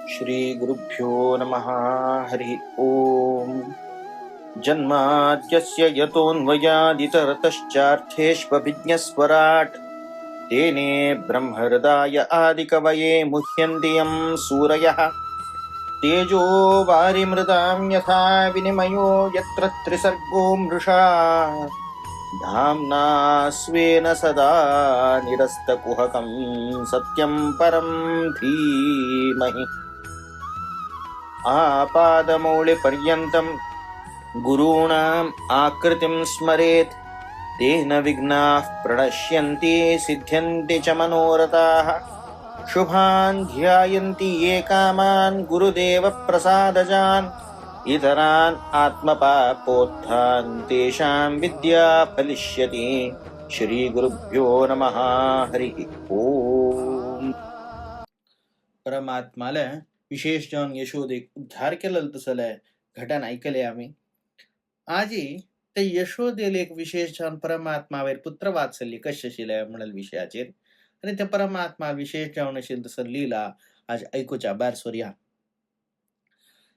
श्री गुरुभ्यो नमः। हरि ओम। जन्माद्यस्य यतोऽन्वयादितरतश्चार्थेष्वभिज्ञस्वराट् तेने ब्रह्महृदाय आदिकवये मुह्यन्ति यं सूरयः। तेजो वारिमृदां यथा विनिमयो यत्र त्रिसर्गो मृषा धाम्ना स्वेन सदा निरस्तकुहकं सत्यं परं धीमहि। आपादमौलिपर्यन्तं गुरूणाम् आकृतिं स्मरेत् तेन विघ्नाः प्रणश्यन्ति सिद्ध्यन्ति च मनोरथाः। शुभान् ध्यायन्ति ये कामान् गुरुदेवप्रसादजान् इतरान् आत्मपापोत्थान् तेषां विद्या फलिष्यति। श्रीगुरुभ्यो नमः। हरि ओम. परमात्माला विशेष जाऊन यशोदेक उद्धार केलेलं तसलं घटना ऐकले आम्ही. आजी ते यशोदेले एक विशेष जाऊन परमात्मावर पुत्र वात्सल्य कशशिले म्हणल विषयाचेर आणि ते परमात्मा विशेष जाऊन असेल तसं लीला आज ऐकूच्या बारसोर या.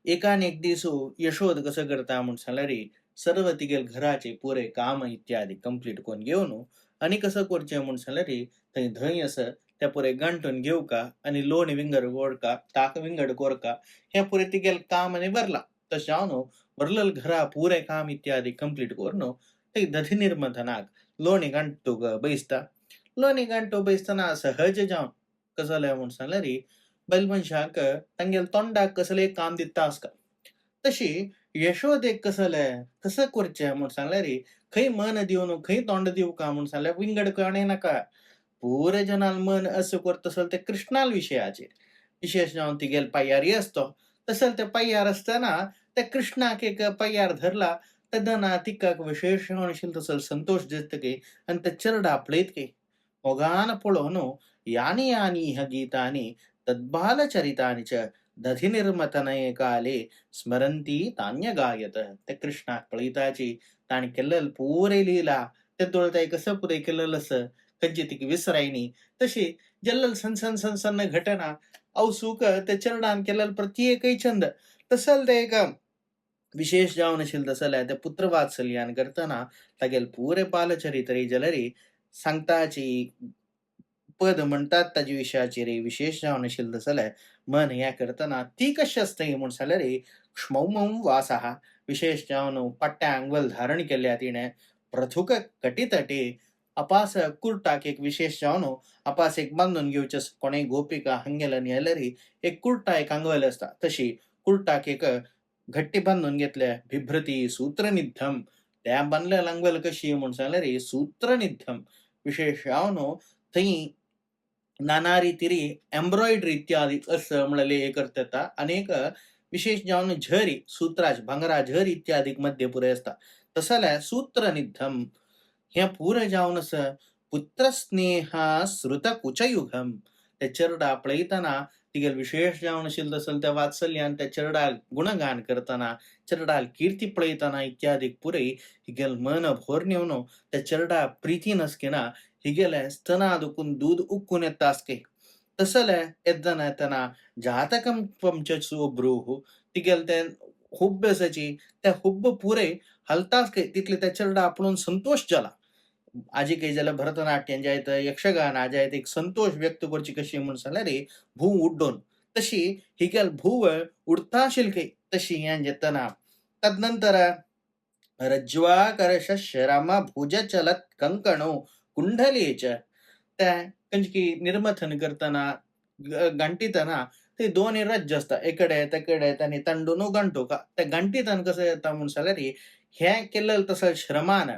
एकान एक दिवसो यशोद कसं करता म्हणून सांगला रे सर्व तिगेल घराचे पुरे काम इत्यादी कंप्लीट करून घेऊन आणि कसं करचे म्हणून सांगला रे थंय धंय असं त्या पुरे गंठून घेऊ का आणि लोण विंगड गोडका ताक विंगड कोरका ह्या पुरे तिगेल काम आणि भरला तस जाऊन भरलेल घरा पुरे काम इत्यादी कंप्लीट करून ते दधी निर्मथनाक लोणी गंटतो बैसता. लोणी गंटो बैसताना सहज जाऊन कसं म्हणून सांगला रे बैलमनशाक तांगेल तोंडाक कसले काम दिता आसका तशी यशोदेक कसं कसं करचें म्हणून सांगल्या रे खंय मन दिवन खंय तोंड दिवू का म्हणून सांगल्या विंगड कळणे नाका. पुरे जनाल मन असं करत असेल ते कृष्णाल विषयाचे विशेष जाऊन तिगेल पाय्यारी असतो तसल ते पाय्यार असताना त्या कृष्णाक एक पाय्यार धरला तदना तिकाक विशेष असेल तसल संतोष देत के आणि ते चरड आपलेत के मोगान पळोन यानी यानी ह्या गीतानी तद्बालचरितानि च दधिनिर्मतनये काले स्मरन्ती तान्य गायत. ते कृष्णाक पळयताची ताणी केल्लेल पुरे लीला ते दोळताय कसं पुरे केलेलं असं खंयची ती विसरायनी तशी जल्लल सनसन सनसन घटना अवसूक ते चरणान केलेलं प्रत्येकही छंद तसल ते एक विशेष जाऊन असेल तसं त्या पुत्र वात्सल्यान करताना तागेल पुरे बालचरित्र जलरी सांगताची पद म्हणतात ताजी विषयाची रे विशेष जाऊन असेल तसं मन या करताना ती कशी असते म्हणून सांगले रे क्ष्मौमौम वासहा विशेष जाऊन पट्ट्या अंगवल धारण केल्या तिने प्रथुक कटितटे अपास कुर्टाक एक विशेष जाऊन अपास एक बांधून घेऊचे कोणी गोपिका हंगेला न्यायलरी एक कुर्टा एक अंगवल असता तशी कुर्टाक एक घट्टी बांधून घेतल्या बिभ्रती सूत्रनिद्धम त्या बांधल्या अंगवल कशी म्हणून सांगले रे सूत्रनिद्धम विशेष जाऊन थंय नाना रीतीरी एम्ब्रॉयडरी इत्यादी असं म्हणले हे करतात अनेक विशेष जाऊन झरी सूत्राज भांगरा झर इत्यादी मध्ये पुरे असतात तसल्या सूत्रनिद्धम ह्या पुरे जाऊन असं पुत्र स्नेहा श्रुत कुचयुगम त्या चरडा पळयताना तिगेल विशेष जाऊन असेल तसल त्या वात्सल्यान त्या चरडाल गुणगान करताना चरडाल कीर्ती पळयताना इत्यादी पुरे हिगेल मन भोर नेवनो त्या चरडा प्रीती नसकेना हिगेले स्तना दुखून दूध उक्कून येतासके तसले एद्दना येताना जातकम पंचसु ब्रूहु तिगेल ते हुब्ब असाची त्या हुब्ब पुरे हलतासके तिथले त्या चरडा आपण संतोष झाला. आजी काही झालं भरतनाट्यान जायत यक्षगान जायत एक संतोष व्यक्त करची कशी म्हणून सांगल्या रे भू उड्डोन तशी हिगेल भूव उडता शिल्के तशी या जेतना तदनंतर रज्ज्वाकर्ष शरमा भुज चलत कंकणो कुंडलीच त्या कंचकी निर्मथन करताना गंटीतना ते दोन रज्ज असता इकडे तिकडे त्याने तंडून गंटो का त्या गंटीतन कसं येता म्हणून सांगल्या रे ह्या केलेलं तसं श्रमान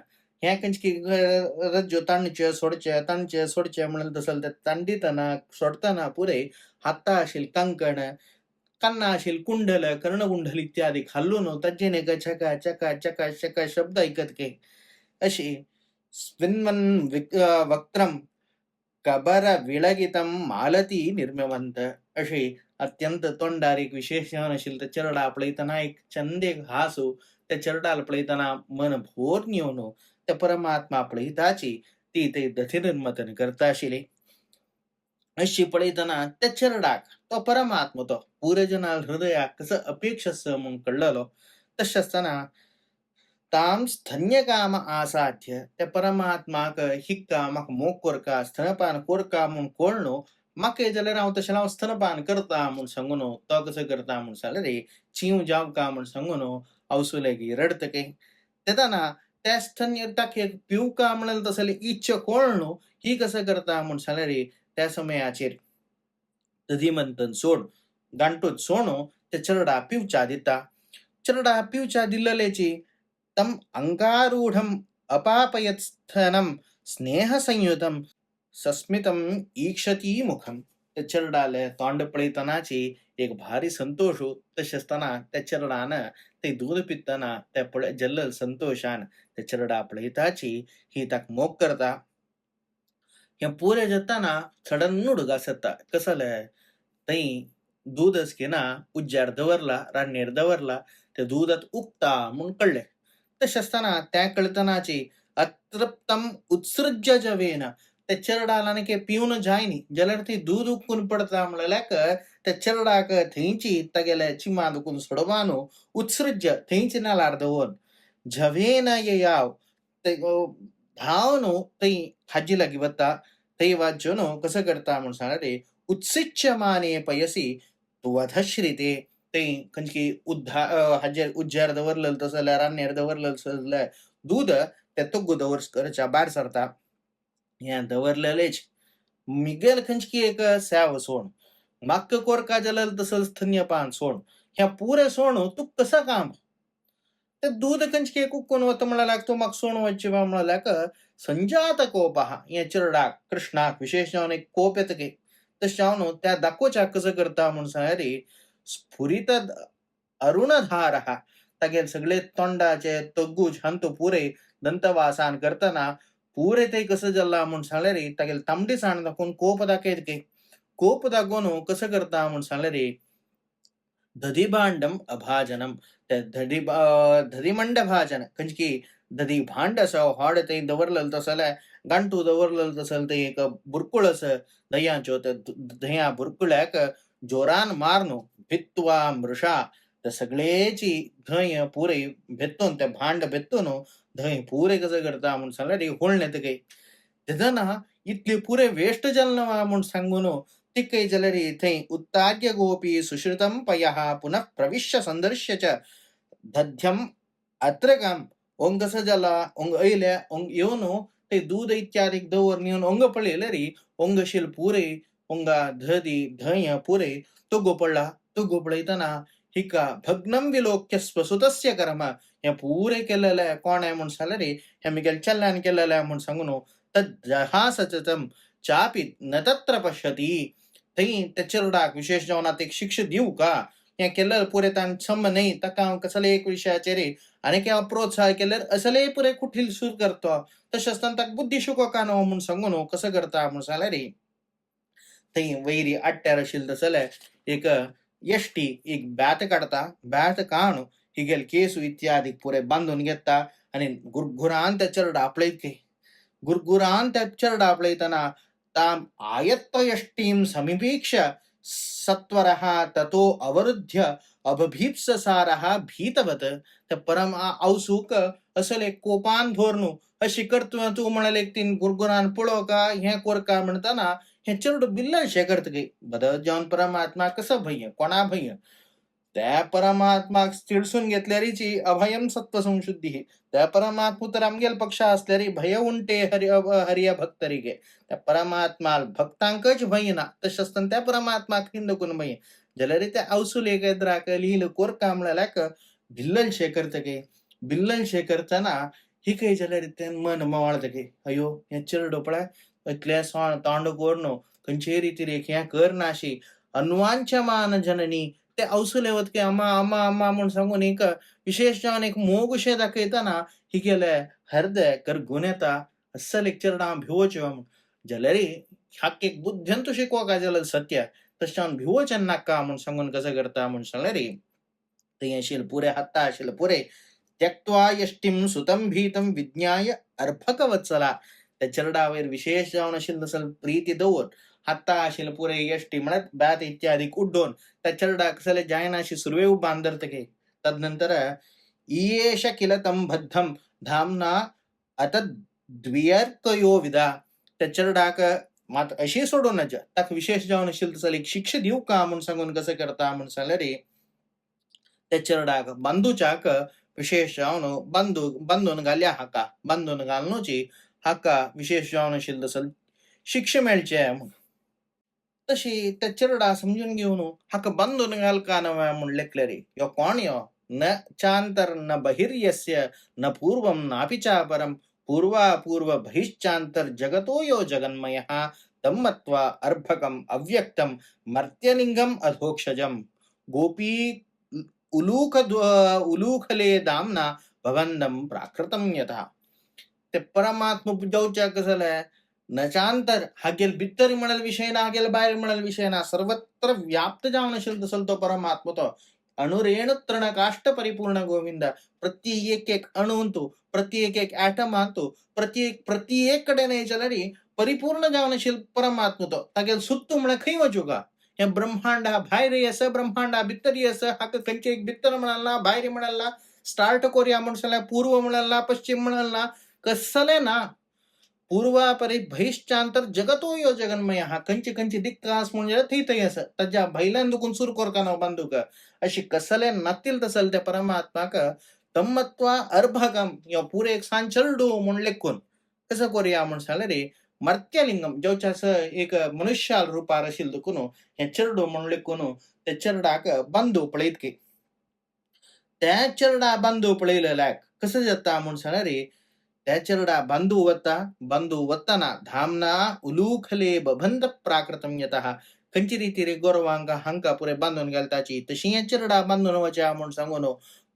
ह्या कंचकी रज्जो तणचे सोडचे म्हणून तसल त्या तंडीतना सोडताना पुरे हाता असेल कंकण कन्ना असेल कुंडल कर्णकुंडल इत्यादी खाल्लून तज्जेने चका चका चका चका शब्द ऐकत के अशी स्विन्मन वक्त्रम कबर विळगितम मालती निर्मवंत अशी अत्यंत तोंडारीक विशेष असेल तर चरडा आपळयताना एक चंदे घासो त्या चरडाला पळयताना मन भोर नेवनो त्या परमात्मा पळयताची ती ते दथिनिर्मतन करता आशिले. अशी पळयतना त्या चेरडाक तो परमात्मा तो पुरे जनाल हृदयाक कसं अपेक्षा स म्हूण कळलेलो तशें आसतना ताम स्तन्य काम आसाध्य त्या परमात्माक हिक्का म्हाका मोग कोरका स्तनपान कोरका म्हूण कळनो म्हाका जाल्यार हांव तशें हांव स्तनपान करता म्हूण सांगून तो कसो करता म्हूण सांगल्यार चीव जावका म्हूण सांगून अवसुलेगी रडतके तेदाना त्या स्तन्य ताके पिवका म्हणल्यार तसले इच्छा कळनो ही कसं करता म्हूण सांगल्यार त्या समयाचेर दधीमंतन सोड गांठूत सोणो त्या चरडा पिवच्या दिता चरडा पिवच्या दिल्लेची तम अंगारूढम अपापयत्स्थनम स्नेह संयुतम सस्मितम ईक्षती मुखम त्या चरडाले तोंड पळयतनाची एक भारी संतोष तशें आसतना त्या चरडान ते दूध पितना त्या पळय जल्लल संतोषान त्या चरडा पळयताची ही ताक मोग करता हें पुरे जाताना सडन उडगास येता कसले थंय दूदच घेना उज्ज्यार दवरला रान्नीर दवरला ते दूदात उगता म्हूण कळलें तशें आसतना त्या कळतनाची अतृप्तम उत्सृज्य जवेन त्या चेरडालान पिवन जायनी जाल्यार थंय दूद उकून पडता म्हणल्याक त्या चेरडाक थंयची तागेले चिमा दुखून सोडोबा न्हू उत्सृज्य थंयच नालार दवरून झवेन येयाव ते धांव न्हू थंय हाजी लागीं वता थंय वाज्यो न्हू कसो करता म्हूण सांगल्यार उत्सिच्यमाने पयसी वधश्रिते ते खंयची हाजेर उज्ज्यार दवरलेलं तसं जाल्यार रान्नीर दवरलेलं जाल्यार दूद ते तोग्गू दवरच्या भायर सरता हें दवरलेलेच मिगेल खंयची एक सेव सोण म्हाका कोरका जाल्यार तसं स्तन्यपान सोण ह्या पुरे सोण तूं कसं काम ते दूध खंयची एक उक्कून वता म्हळ्यार तूं म्हाका सोण वच्ची म्हळ्याक संजात कोप आहा हे चेरडाक कृष्णाक विशेश जावन एक कोप येता की तशें हांव न्हू त्या दाखोवच्याक कसो करता म्हूण सांगल्यार स्फुरित अरुणधार आहा तागेले सगळे तोंडाचे तग्गू शांत पुरे दंतवासान करतना पुरे ते कसं जाल्ला म्हूण सांगल्यार तागेले तांबडीसाण दाखोवन कोप दाखयत की कोप दाखोवन कसं करता म्हूण सांगल्यार दधिभांडम अभाजनम त्या दधिमंड भाजन खंयची दधी भांड असो व्हड थंय दवरलेलो तसो जाल्यार गांठू दवरलेलो तसो थंय एक बुरकुळ आसा दह्याच्यो त्या दह्या बुरकुळ्याक जोरान मारनो भित्वा मृषा त्या सगळेची धंय पुरे भेत्तून ते भांड भेत्तून धंय पुरे कसं करता म्हूण सांगल्यार होळण येता काही तेदना इतले पुरे वेस्ट जालना म्हूण सांगून तिकै जाल्यार थंय उत्तार्य गोपी सुश्रुतम पयः पुनः प्रविश्य संदर्श्य च दध्यम अत्रकम ओंग कसं जाला ओंग अयल्या ओंग येवन ते दूध इत्यादी दवरून येवन ओंग पळयल्यार ओंग आशिल्ले पुरे ओंगा धदी धंय पुरे तुगो पडला तुगो पळयतना हिका भग्नम विलोक्य स्वसुतस्य कर्म हे पुरे केलेले कोण म्हूण सांगल्यार हे मिगेल चल्ल्यान केलेले म्हूण सांगून जहासचतम चापी न तत्र पश्यती थंय त्या चेरडाक विशेष जावन आतां एक शिक्षा दिवं का हें केलें पुरे ताणें छम न्ही ताका हांव कसले एक विशयाचेर आनीक हांव प्रोत्साह केल्यार असले पुरे कुठील सूर करता तशें आसतना ताका बुद्धी शिकोवका न्हू म्हूण सांगून कसो करता म्हूण सांगल्यार थंय वयरी आड्ड्यार आशिल्लो जाल्यार एक एश्टी एक बॅत काडता बॅत काडून हिगेल केस इत्यादी पुरे बांदून घेता आनी गुरगुरान त्या चेरडा आपळयत गुरगुरान त्या चेरडा आपळयतना ताम आयत्त यष्टीं समीपीक्ष सत्वरः ततो अवरुध्य अभभीप्ससारः भीतवत त्या परम औसूक असले कोपान धोरनू अशी करता तू म्हणाले तीन गुरगुरान पळो का हे कोर का म्हणताना हे चेरडो बिल्ला शे करता गे बदल जावन परमात्मा कसं भय्य कोणा भय्य त्या परमात्माक चिडसून घेतल्यारीची अभयम सत्व संशुद्धी त्या परमात्मा तर आमगेल पक्ष असल्यारी भय उंटे हरिय भक्तरिगे त्या परमात्मा भक्तांकच भय ना तशें आसतना त्या परमात्माक हिंदकून भय जाल्यार त्या अवसूल एकद्राक लिहिलं कोरका म्हळ्याक भिल्लल शे करतगे बिल्लल शे करतना ही काही जाल्यार ते मन मवाळतगे अयो हे चिरडो पळय इतले तोंड कोरनो खंयचे रितीर हें करनाशी अन्वांचमान जननी ते अवसूल येवत की अम्मा अम्मा अम्मा म्हूण सांगून एक विशेष जावन एक मोग अशें दाखयतना ही गेले हृदय करगून येता अस्सल एक चेरडा भिवोच्यो जाल्यार हाक एक बुद्ध्यन तू शिकोवका जाल्यार सत्य तशें हांव भिवोचें नाका म्हूण सांगून कसं करता म्हूण सांगल्यार थंय आशिल्ले पुरे हाता आशिल्ले पुरे त्यक्त्वा यष्टीं सुतं भीतं विज्ञाय अर्भकवत्सला त्या चेरडा वयर विशेष जावन आशिल्लो प्रीती दवर हत्ता आशिल पुरे यष्टी म्हणत ಬ್ಯಾತ್ ಇತ್ಯಾದಿ ಕುಡ್ಡೋನ್ ತಚ್ಚರಡ ಕಸಲೆ ಜಾಯನಾಶಿ ಸುರ್ವೇವು ಬಾಂದರ್ತಕೆ ತದನಂತರ ಈಯೇಷ ಕಿಲ ತಂ ಬದ್ಧಂ धामना आता द्वियर्कयो विदा त्याच्याडाक मात अशी सोडून ताक विशेष जाऊन असेल तसं एक शिक्षा देऊ का म्हणून सांगून कसं करता म्हणून सांगलं रे त्याच्याडाक बंधूचाक विशेष जाऊन बंधून घाल्या हाका बंधून घालणोची हाका विशेष जाऊन असेल तसं शिक्षा मिळची आहे म्हणून तशी त्याच्याडा समजून घेऊन हाका बंधून घाल का नव्या म्हणून लेखले रे यो कोण यो न चांतर न बहिर्यस्य न पूर्वं नापि चापरं पूर्वापूर्व बहिश्चांतर जगतो यो जगन्मयः तम्मत्वा अर्भकम् अव्यक्तं मर्त्यलिंगम् अधोक्षजं गोपी उलूखले दामना भवंदम प्राकृतं यथा ते परमात्मा जाऊच्या कसं नचांतर हागेल बित्तरी म्हणाल विषय ना हागेल बाहेर म्हणाल विषय ना सर्वत्र व्याप्त जाऊन असेल तसल तो परमात्मा तो अणुरेणु तृणकाष्ठ परिपूर्ण गोविंद प्रत्येक एक अणु अंतू प्रत्येक एक ऍटम आणतो प्रत्येक कडे नाही चलरी परिपूर्ण जावनशील परमात्मा तो तागेल सुत्तू म्हण खै वचुका हे ब्रह्मांड बाहेर असं ब्रह्मांड भितरी असं हाक कंचे एक भित्तर म्हणाला बाहेर म्हणाला स्टार्ट कोरिया म्हणसाला पूर्व म्हणाला पश्चिम म्हणाला कसले ना पूर्वापरी बहिश्चांतर जगतो यो जगन्मय हा कंची दिक्कास म्हणजे थी असं त्याच्या बैलांदुकून सुर कोरका न बांधूक अशी कसले नतील तसल त्या परमात्माक तम्मत्वा अर्भगम या पुरे एक सांचरडू म्हणले कोण कसं करूया म्हणून सांगले रे मर्त्यलिंगम जेवच्या एक मनुष्याल रूपार असेल तर कोण हे चरडू म्हणले कोण त्या चरडाक बांधू पळीत की त्या चरडा बांधू पळलेला कसं जाता म्हणून सांगले रे त्याचरडा बंधू वत्तना धामना उलूखले बबंध प्राकृतम यतः खंची रीती रे गोरवांग हंका पुरे बांधून घालताची तशी चरडा बांधून वचा म्हणून सांगून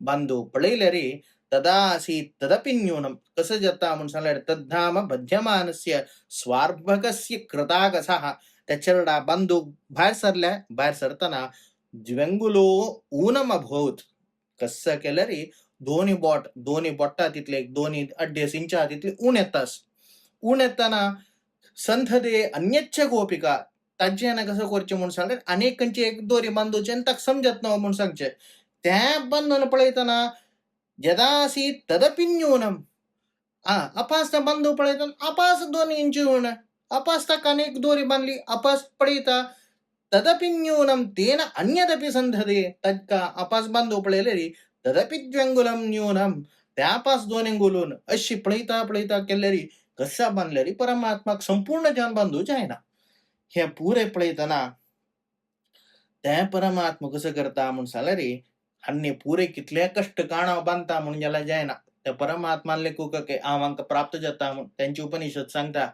बांधू पळले रे तदासी तदपि न्यूनम कसं जाता म्हणून सांगले तद्धाम बध्यमानस्य स्वार्भकस्य कृताकसः त्याचरडा बांधू बाहेर सरताना ज्वेंगुलो ऊनम अभूत कसं केलं रे दोन्ही बोटा तिथले दोन्ही अड्डे सिंचा तिथले ऊन येताना संथदे अन्यच्छ गोपिका ताज्यानं कसं करचे म्हणून सांगले अनेकांची एक दोरी बांधूचे आणि ताक समजत नव म्हणून सांगचे त्या बांधून पळयताना यदासी तदपि न्यूनम अपास बांधू पळयताना अपास 2 इंच ऊन अपास ताक अनेक दोरी बांधली अपास पळयता तदपि न्यूनम तेन अन्यदपि संधदे तज्का अपास बांधू पळयले रे तदपि ज्वंगुलम न्यूनम त्यापास 2 अंगुलून अशी पळयता केलेली कसा बांधलेली परमात्माक संपूर्ण जान बांधू जाय ना हे पुरे पळयताना त्या परमात्मा कसं करता म्हणून सांगले रे हन्ने पुरे कितले कष्ट काणा बांधता म्हणून ज्याला जाय ना त्या परमात्माले कुक के आवांक प्राप्त जाता म्हणून त्यांची उपनिषद सांगता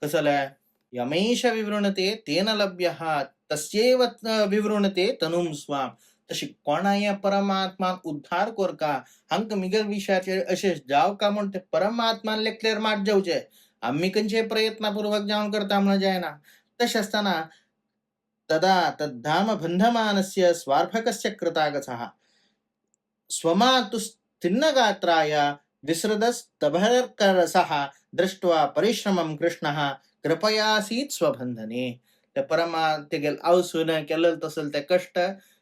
कसं यमेश विवृणते तेन लभ्यः तस्यैव विवृणते तनुम स्वाम तशी कोणाया परमात्मा उद्धार कोर का हंक मिगल विषयाचे असे जाव का म्हणते परमात्मा क्लिअर माट जाऊचे आम्ही कंचे प्रयत्नपूर्वक जाऊन करता म्हणून जाय ना तसे असताना तदा तद्धाम बंधमानस्य स्वार्भकस्य कृतागसः स्वमातुस्तिन्नगात्राय विसृदस्तभरकरसः दृष्ट्वा परिश्रमं कृष्णः कृपयासीत स्वबंधने त्या परमात्मा गेल अवसून केलं तसल त्या कष्ट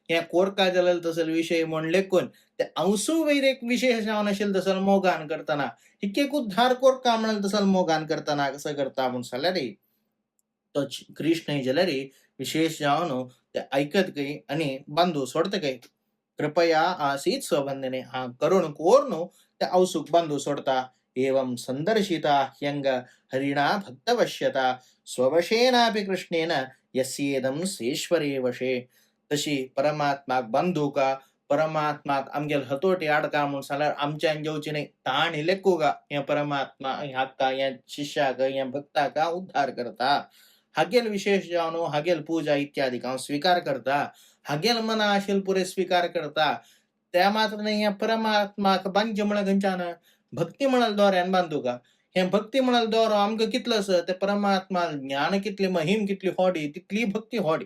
या कोरका जलल तसल विषय म्हणले कोण ते अंसू वैरेक विशेष जाऊन असेल तसल मोगान करताना हिके उद्धार कोरका म्हणाल तसल मोगान करताना कसं करता म्हणून सांगला रे तो कृष्ण जल रे विशेष जाऊन ते ऐकत गई आणि बांधू सोडत गई कृपया आसीत स्वबंधने हा करुण कोरनो त्या औसुक बांधू सोडता एवं संदर्शिता ह्यंग हरिणा भक्तवश्यता स्ववशेनापि कृष्णेन यस्येदं सेश्वरे वशे तशी परमात्मा बांधू का परमात्मा आमगेल हतोटी आडका म्हणून सांगल्यार आमच्या जेवची नाही ताण लेखू का या परमात्मा हाका या शिष्याक या भक्ताका उद्धार करता हागेल विशेष जाऊन हागेल पूजा इत्यादी का स्वीकार करता हागेल मना आशेल पुरे स्वीकार करता त्या मात्र नाही या परमात्मा बांध्य म्हण गंचान भक्ती म्हणाल द्वाऱ्यान बांधू का हे भक्ती म्हणाल द्वार आमक कितलं असं ते परमात्मा ज्ञान कितले महिम कितली होडी तितली भक्ती होडी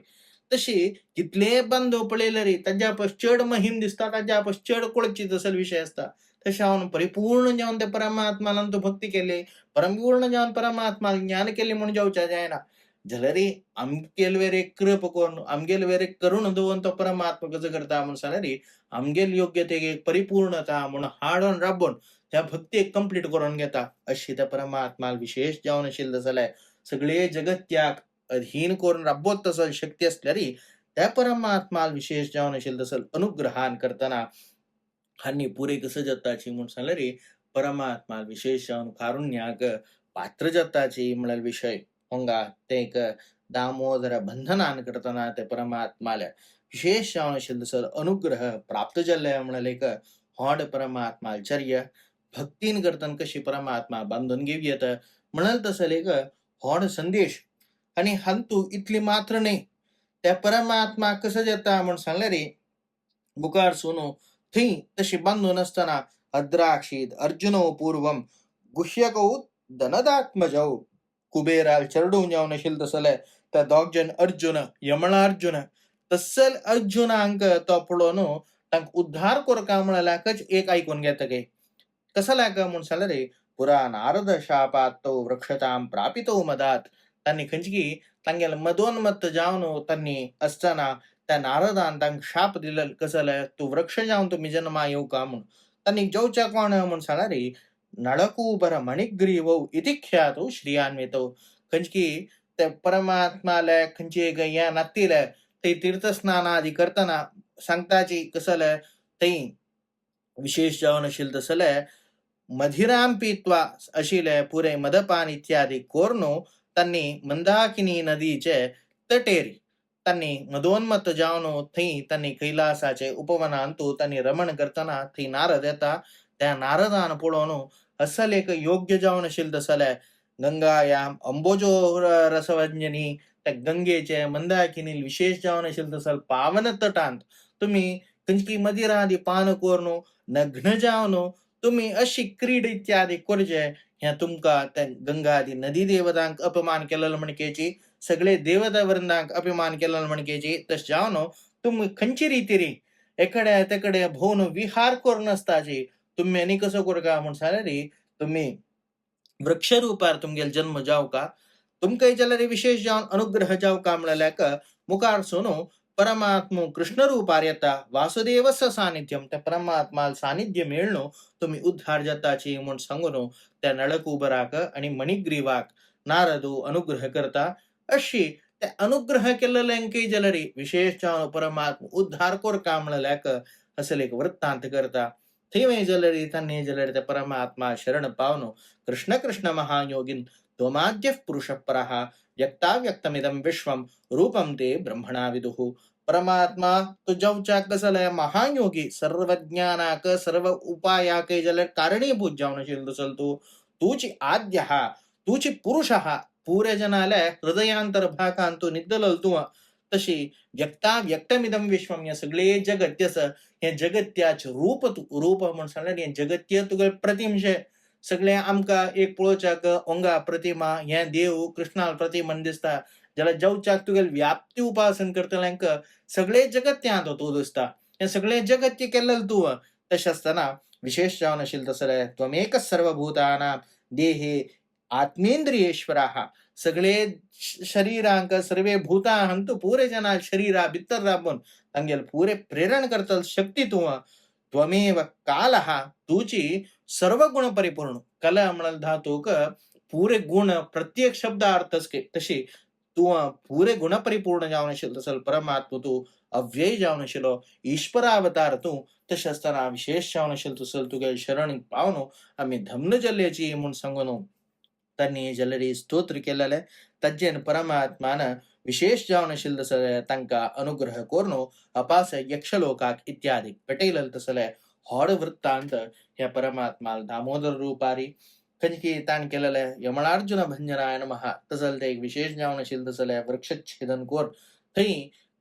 तशी कितले बांधव पळयले रे ताज्या चड महिम दिसता ताज्या चड कोळचीत असल विषय असता तशा परिपूर्ण जाऊन ते परमात्माला तो भक्ती केले परिपूर्ण जाऊन परमात्मा ज्ञान केले म्हणून जाऊच्या जायना झलरी आमगेल वेरे कृप कोण आमगेल वेरे करुण दोन तो परमात्मा कसं करता म्हणून सांगणारी आमगेल योग्य ते परिपूर्णता म्हणून हाडून राबून त्या भक्ती कंप्लीट करून घेता अशी त्या परमात्मा विशेष जावन आशिल्लो जाल्यार सगळे जगत त्याग अधीन करून राबवत तसं शक्ती असल्यारी त्या परमात्मा विशेष जावन आशिल्लो तसं अनुग्रहान करताना हानी पुरे कसं जाताची म्हणून सांगल्यारी परमात्मा विशेष जावन कारुण्याक पात्र जाताची म्हळ्यार विषय होंगा ते एक दामोदर बंधनान करताना ते परमात्माला विशेष जावन आशिल्लो सर अनुग्रह प्राप्त जाल्ले म्हणाल एक होड परमात्मा चर्य भक्तीन करताना कशी परमात्मा बांधून घेवयेत म्हणाल तसं एक होड संदेश आणि हंतू इतली मात्र नाही त्या परमात्मा कसं जाता म्हणून सांगल्यारी मुखार सोनो थी तशी बांधून असताना अद्राक्षित अर्जुनो पूर्वम गुह्यकौ धनदात्मजौ कुबेराल चरडून जावन आशिल्लो तसले त्या दोग अर्जुन यमळार्जुन तसल अर्जुनांक तो पळोवन तांक उद्धार करका म्हळ्याकच एक ऐकून घेता गे कसं लाग म्हणून सांगल्यार पुरा नारद शापात तो वृक्षताम प्रापितो मदात त्यांनी खंचकी तांगेल मदोन्मत्त जावन त्यांनी असताना त्या नारदान तांक शाप दिलेलं कसं तू वृक्ष जाऊन तुम्ही जन्मा येऊ का म्हणून त्यांनी जेवच्या कोण म्हणून सांगणारी नळकू बर मणिग्रीवौ इति ख्यातो श्रियान्वितो खंचकी त्या परमात्माला खंची एक या नातील ते तीर्थस्नान आदी करताना सांगताची कसं ते विशेष जावन आशिल्लो तसले मधिराम पीत्वा आशिले पुरे मदपान इत्यादी कोरनो त्यांनी मंदाकिनी नदीचे तटेरी त्यांनी मदोन्मत्त जावन थंय त्यांनी कैलासाचे उपवनांतू त्यांनी रमण करताना थंय नारद येता त्या नारदान पळोवन असल एक योग्य जावन आशिल्लो तसले गंगायाम अंबोजो रसवंजनी त्या गंगेचे मंदाकिनी विशेष जावन आशिल्लो तसल पावन तटांत तुम्ही खंचकी मदिरादी पान कोरनो नग्न जावन तुम्ही अशी क्रीड इत्यादी करजे ह्या तुमका त्या गंगादी नदी देवतांक अपमान केलेलं म्हणकेची सगळे देवता वृंदांक अपमान केलेलं म्हणकेची तस जावन तुम्ही खंची रीतीरी एकडे तेकडे भोवन विहार करून असताची तुम्ही आणि कसं करका म्हणून सांगल्यारी तुम्ही वृक्षरूपार तुमगेल जन्म जाव का तुमकां जाल्यार विशेष जावन अनुग्रह जाव का म्हळ्याक मुखार सोनो परमात्मो कृष्ण रूपार येता वासुदेवस्य सानिध्यम त्या परमात्मा सानिध्य मेळनो तुम्ही उद्धार जाताची म्हणून सांगून त्या नळकुबराक आणि मणिग्रीवाक नारदो अनुग्रह करता अशी त्या अनुग्रह केलेल्यांकय जाल्यारी विशेष जावन परमात्मा उद्धार कोर का म्हळ्याक असल एक वृत्तांत करता थंय जाल्यारी त्यांनी जाल्यार त्या परमात्मा शरण पावनो कृष्ण कृष्ण महायोगिन त्वमाद्यः पुरुष परः व्यक्ता व्यक्तमिदं विश्वम रूपम ते ब्रह्मणा विदुः परमात्मा तो जवच्या कसलय महायोगी सर्व ज्ञानाक सर्व उपायाक जाल्यार कारणीभूत जावन आशिल्लो चल तूची आद्य हा तूची पुरुष हा पुरे जनाले हृदयांतर भागांत तू निद्दलल तू तशी व्यक्ता व्यक्तमिदं विश्वम या सगळे जगत्यस हे जगत्याच रूप रूप म्हणून सांगल्यार हे जगत्य तुगे प्रतिमशे सगळे आमका एक पळोवच्याक ओंगा प्रतिमा हे देव कृष्णाल प्रतिमन दिसता ज्याला जेवच्याक तुगेल व्याप्ती उपासन करतल्यांक सगळे जगत्यांत तो दिसता हे सगळे जगत्य केलेलं तू तशें असताना विशेष जावन आशिल्लो तसले त्वमेक सर्वभूतानां देहे आत्मेंद्रियेश्वराः सगळे शरीरांक सर्वे भूता हंतु पूरे जना शरीरा भितर राबून तांगेल पुरे प्रेरण करतल शक्ती तू त्वमेव कालः तुची सर्व गुण परिपूर्ण कला म्हणाल धातूक पुरे गुण प्रत्येक शब्द अर्थच तशी तू पुरे गुण परिपूर्ण जावन आशिल्लो तसल परमात्मा तू अव्यय जावन आशिल्लो ईश्वरावतार तू तशें असताना विशेष जावन आशिल्लो तसल तुगे शरण पावनो आमी धम्न जल्ल्याची म्हूण सांगून त्यांनी जाल्यारी स्तोत्र केलेले ताजेन परमात्मान विशेष जावन आशिल्लो तसले तांकां अनुग्रह कोरनो अपास यक्षलोकाक इत्यादी पेटयलेले तसले होड वृत्तांत ह्या परमात्मा दामोदर रूपारी खंयकी ताण केलेले यमळार्जुन भंजनाय नमः तसल ते एक विशेष जावन आशिल्लो तसले वृक्षच्छेदन कोर थंय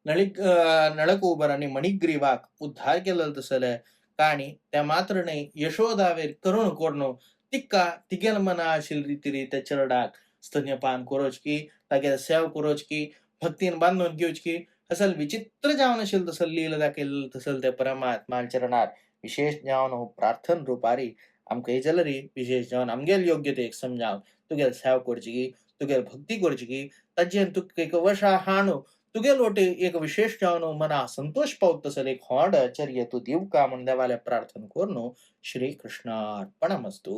नळकुबर आणि मणिग्रीवाक उद्धार केलेलो तसले काणी त्या मात्र न्हय यशोदावेर करुण कोरनो तिक्का तिगेल मना आशिल्ली रितीरी चरडाक स्तन्यपान करोचकी तागे सेव करोचकी भक्तीन बांधून घेवचकी असल विचित्र जावन आशिल्लो तसल लीला दाखयलेलो तसल ते परमात्मा चरणार विशेष जावन प्रार्थन रूपारी आमकां हे जाल्यारी विशेष जावन आमगेल योग्य ते समजावन तुगेल सेव करची तुगेल भक्ती करची ಅಜ್ಜಿಯನ್ ತುಕ್ ವಶ ಹಾಣು तुगे लोटे एक विशेष जावनो मना संतोष पावत तसल एक होंड आचार्य तू देव का म्हण देवाले प्रार्थना करनो श्री कृष्णार्पणमस्तु.